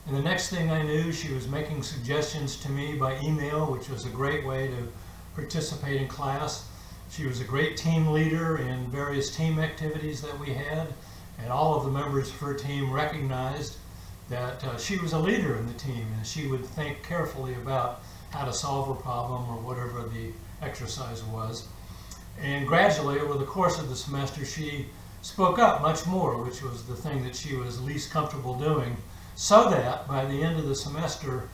And the next thing I knew, she was making suggestions to me by email, which was a great way to participate in class. She was a great team leader in various team activities that we had, and all of the members of her team recognized that she was a leader in the team, and she would think carefully about how to solve a problem or whatever the exercise was. And gradually, over the course of the semester, she spoke up much more, which was the thing that she was least comfortable doing, so that by the end of the semester,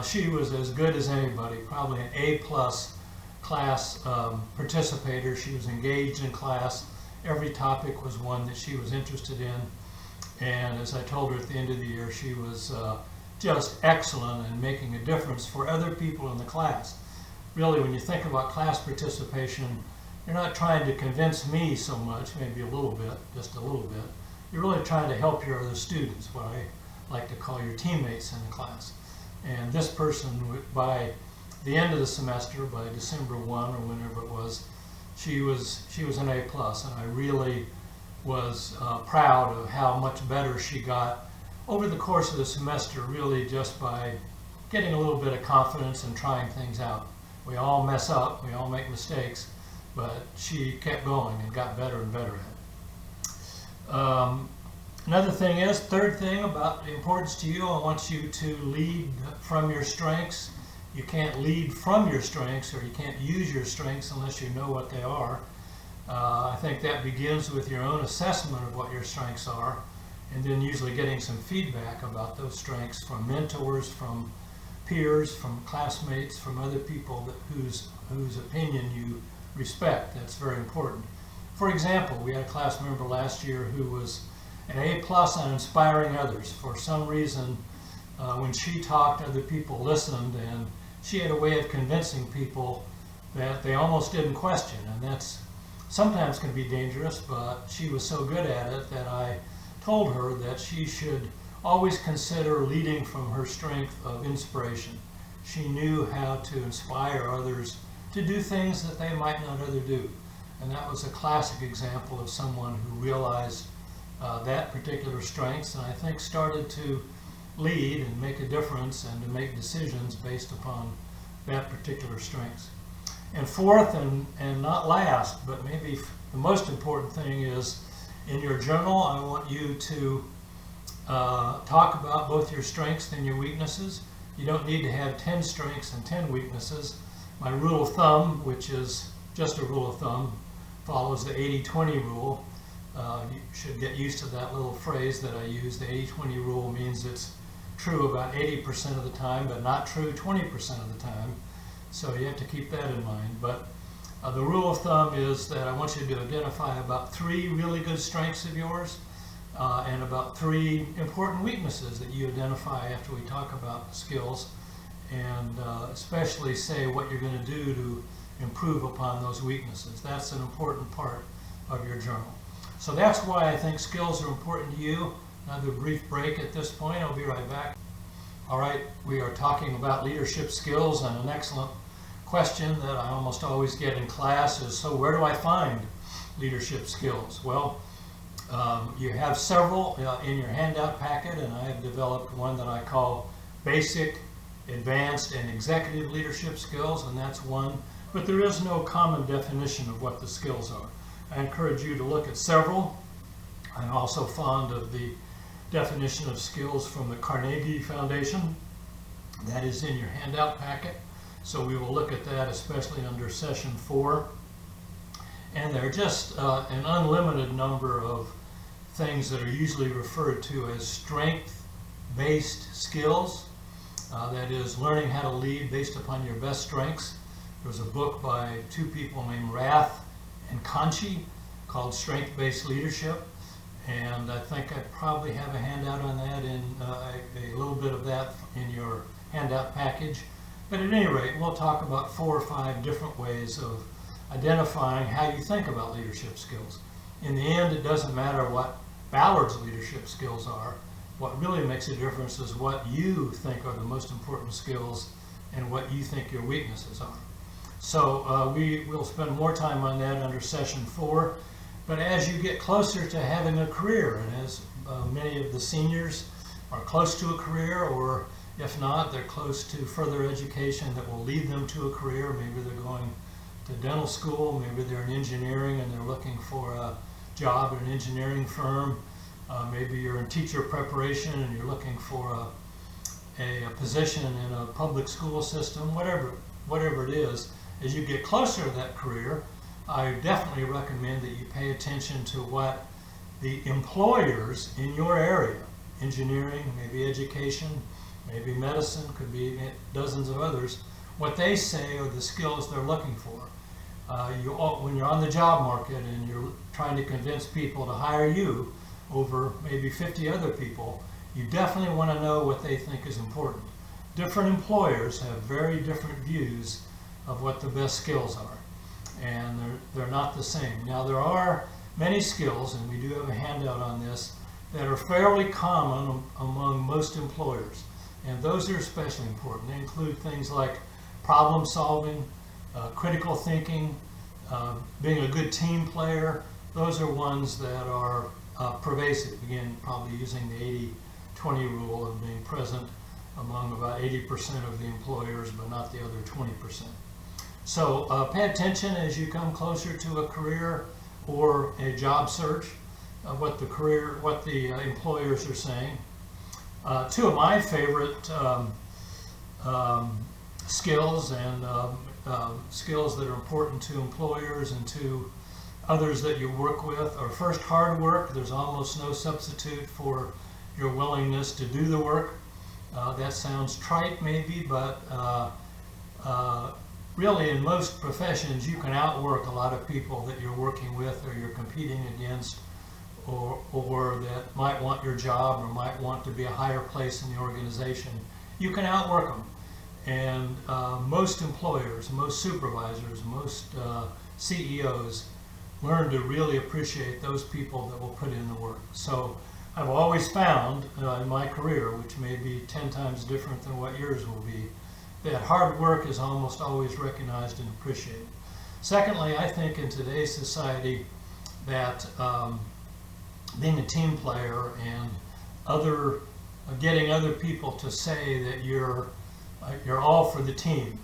she was as good as anybody, probably an A-plus class participator. She was engaged in class. Every topic was one that she was interested in. And as I told her at the end of the year, she was just excellent in making a difference for other people in the class. Really, when you think about class participation, you're not trying to convince me so much, maybe a little bit, just a little bit. You're really trying to help your other students, what I like to call your teammates in the class. And this person, by the end of the semester, by December 1 or whenever it was, she was an A+, and I really was proud of how much better she got over the course of the semester, really just by getting a little bit of confidence and trying things out. We all mess up, we all make mistakes, but she kept going and got better and better at it. Another thing is, third thing about the importance to you, I want you to lead from your strengths. You can't lead from your strengths, or you can't use your strengths unless you know what they are. I think that begins with your own assessment of what your strengths are, and then usually getting some feedback about those strengths from mentors, from peers, from classmates, from other people whose opinion you respect. That's very important. For example, we had a class member last year who was an A+ on inspiring others. For some reason, when she talked, other people listened, and she had a way of convincing people that they almost didn't question, and that's sometimes can be dangerous, but she was so good at it that I told her that she should always consider leading from her strength of inspiration. She knew how to inspire others to do things that they might not other do. And that was a classic example of someone who realized that particular strengths, and I think started to lead and make a difference and to make decisions based upon that particular strengths. And fourth, and not last, but maybe the most important thing is, in your journal, I want you to talk about both your strengths and your weaknesses. You don't need to have 10 strengths and 10 weaknesses. My rule of thumb, which is just a rule of thumb, follows the 80-20 rule. You should get used to that little phrase that I use. The 80-20 rule means it's true about 80% of the time, but not true 20% of the time. So you have to keep that in mind. But the rule of thumb is that I want you to identify about 3 really good strengths of yours and about 3 important weaknesses that you identify after we talk about skills, and especially say what you're going to do to improve upon those weaknesses. That's an important part of your journal. So that's why I think skills are important to you. Another brief break at this point. I'll be right back. All right, we are talking about leadership skills, and an excellent question that I almost always get in class is, so where do I find leadership skills? Well, you have several in your handout packet, and I have developed one that I call Basic, Advanced, and Executive Leadership Skills, and that's one, but there is no common definition of what the skills are. I encourage you to look at several. I'm also fond of the definition of skills from the Carnegie Foundation. That is in your handout packet. So we will look at that, especially under session 4. And there are just an unlimited number of things that are usually referred to as strength-based skills. That is, learning how to lead based upon your best strengths. There's a book by 2 people named Rath and Conchi called Strength-Based Leadership. And I think I probably have a handout on that, in a little bit of that in your handout package. But at any rate, we'll talk about 4 or 5 different ways of identifying how you think about leadership skills. In the end, it doesn't matter what Ballard's leadership skills are. What really makes a difference is what you think are the most important skills and what you think your weaknesses are. So we will spend more time on that under session 4. But as you get closer to having a career, and as many of the seniors are close to a career, or if not, they're close to further education that will lead them to a career. Maybe they're going to dental school, maybe they're in engineering and they're looking for a job at an engineering firm. Maybe you're in teacher preparation and you're looking for a position in a public school system, whatever it is. As you get closer to that career, I definitely recommend that you pay attention to what the employers in your area, engineering, maybe education, maybe medicine, could be dozens of others, what they say are the skills they're looking for. When you're on the job market and you're trying to convince people to hire you over maybe 50 other people, you definitely want to know what they think is important. Different employers have very different views of what the best skills are, and they're not the same. Now, there are many skills, and we do have a handout on this, that are fairly common among most employers, and those are especially important. They include things like problem solving, critical thinking, being a good team player. Those are ones that are pervasive. Again, probably using the 80-20 rule of being present among about 80% of the employers, but not the other 20%. So pay attention as you come closer to a career or a job search, what the employers are saying. Two of my favorite skills and skills that are important to employers and to others that you work with are, first, hard work. There's almost no substitute for your willingness to do the work. That sounds trite maybe, but really in most professions you can outwork a lot of people that you're working with or you're competing against, or that might want your job or might want to be a higher place in the organization. You can outwork them. And most employers, most supervisors, most CEOs learn to really appreciate those people that will put in the work. So I've always found in my career, which may be 10 times different than what yours will be, that hard work is almost always recognized and appreciated. Secondly, I think in today's society that being a team player and getting other people to say that you're all for the team,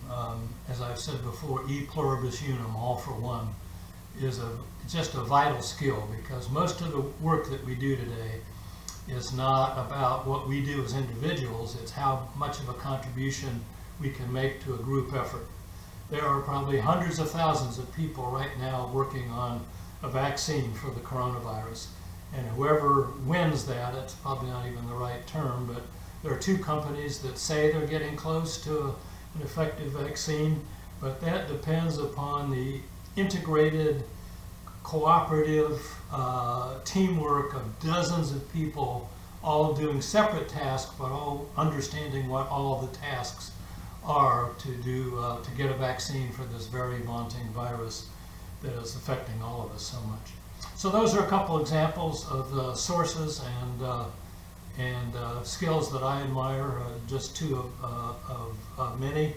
as I've said before, e pluribus unum, all for one, is just a vital skill, because most of the work that we do today is not about what we do as individuals, it's how much of a contribution we can make to a group effort. There are probably hundreds of thousands of people right now working on a vaccine for the coronavirus, and whoever wins that, it's probably not even the right term, but there are two companies that say they're getting close to an effective vaccine, but that depends upon the integrated, cooperative teamwork of dozens of people all doing separate tasks, but all understanding what all the tasks are to get a vaccine for this very vaunting virus that is affecting all of us so much. So those are a couple examples of sources and skills that I admire, just two of many.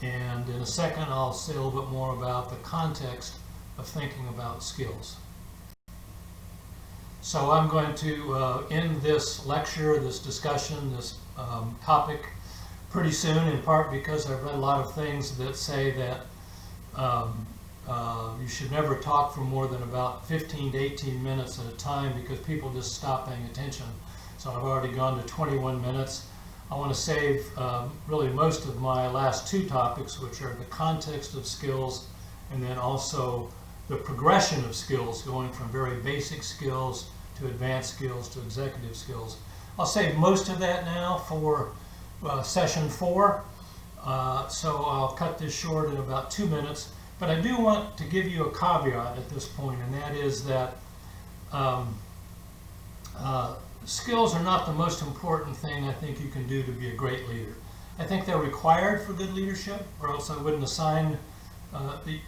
And in a second, I'll say a little bit more about the context of thinking about skills. So I'm going to end this lecture, this discussion, this topic pretty soon, in part because I've read a lot of things that say that you should never talk for more than about 15 to 18 minutes at a time, because people just stop paying attention. So I've already gone to 21 minutes. I want to save really most of my last two topics, which are the context of skills and then also the progression of skills, going from very basic skills to advanced skills to executive skills. I'll save most of that now for session 4. So I'll cut this short in about 2 minutes. But I do want to give you a caveat at this point, and that is that skills are not the most important thing I think you can do to be a great leader. I think they're required for good leadership, or else I wouldn't assign the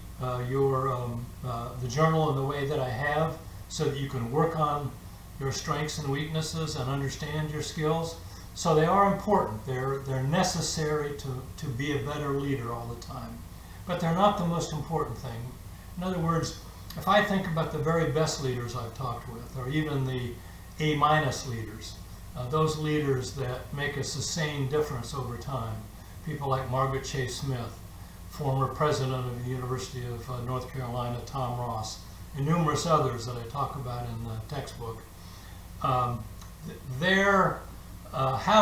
journal in the way that I have, so that you can work on your strengths and weaknesses and understand your skills. So they are important. They're necessary to be a better leader all the time. But they're not the most important thing. In other words, if I think about the very best leaders I've talked with, or even the A- leaders, those leaders that make a sustained difference over time. People like Margaret Chase Smith, former president of the University of North Carolina, Tom Ross, and numerous others that I talk about in the textbook. How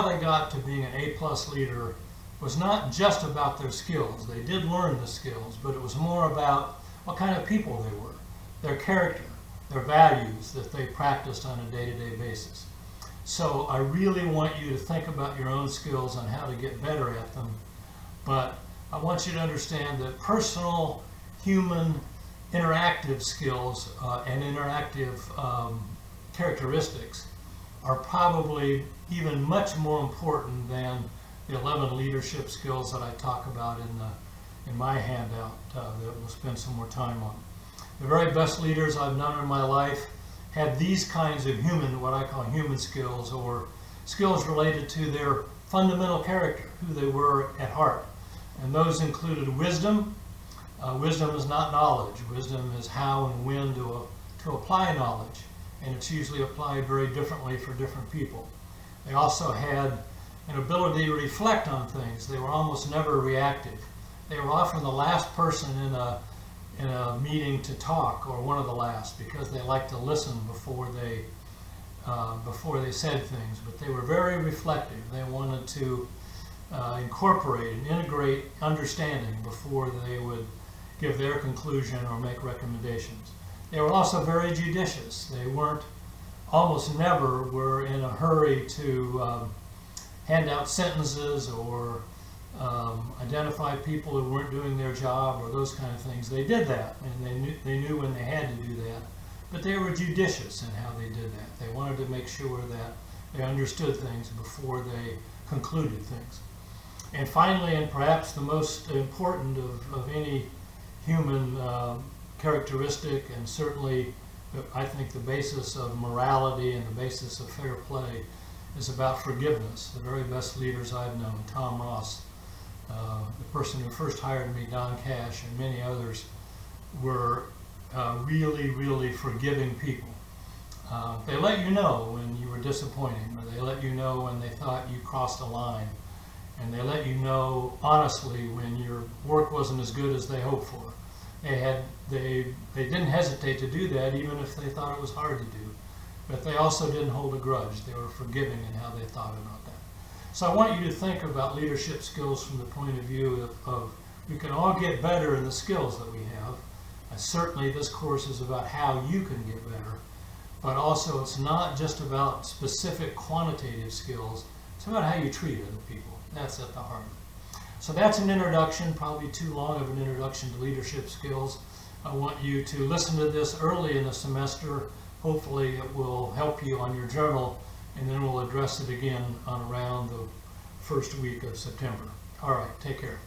they got to being an A-plus leader was not just about their skills. They did learn the skills, but it was more about what kind of people they were, their character, their values that they practiced on a day-to-day basis. So I really want you to think about your own skills and how to get better at them. But I want you to understand that personal, human, interactive skills and interactive characteristics are probably even much more important than the 11 leadership skills that I talk about in my handout that we'll spend some more time on. The very best leaders I've known in my life had these kinds of what I call human skills, or skills related to their fundamental character, who they were at heart. And those included wisdom. Wisdom is not knowledge. Wisdom is how and when to apply knowledge. And it's usually applied very differently for different people. They also had an ability to reflect on things. They were almost never reactive. They were often the last person in a meeting to talk, or one of the last, because they liked to listen before they said things. But they were very reflective. They wanted to incorporate and integrate understanding before they would give their conclusion or make recommendations. They were also very judicious. They almost never were in a hurry to hand out sentences or identify people who weren't doing their job or those kind of things. They did that, and they knew when they had to do that. But they were judicious in how they did that. They wanted to make sure that they understood things before they concluded things. And finally, and perhaps the most important of any human characteristic, and certainly I think the basis of morality and the basis of fair play, is about forgiveness. The very best leaders I've known, Tom Ross, the person who first hired me, Don Cash, and many others, were really, really forgiving people. They let you know when you were disappointing, or they let you know when they thought you crossed a line, and they let you know honestly when your work wasn't as good as they hoped for. They didn't hesitate to do that, even if they thought it was hard to do. But they also didn't hold a grudge. They were forgiving in how they thought about that. So I want you to think about leadership skills from the point of view of we can all get better in the skills that we have. Certainly this course is about how you can get better, but also it's not just about specific quantitative skills. It's about how you treat other people. That's at the heart. So that's an introduction, probably too long of an introduction to leadership skills. I want you to listen to this early in the semester. Hopefully it will help you on your journal, and then we'll address it again on around the first week of September. All right, take care.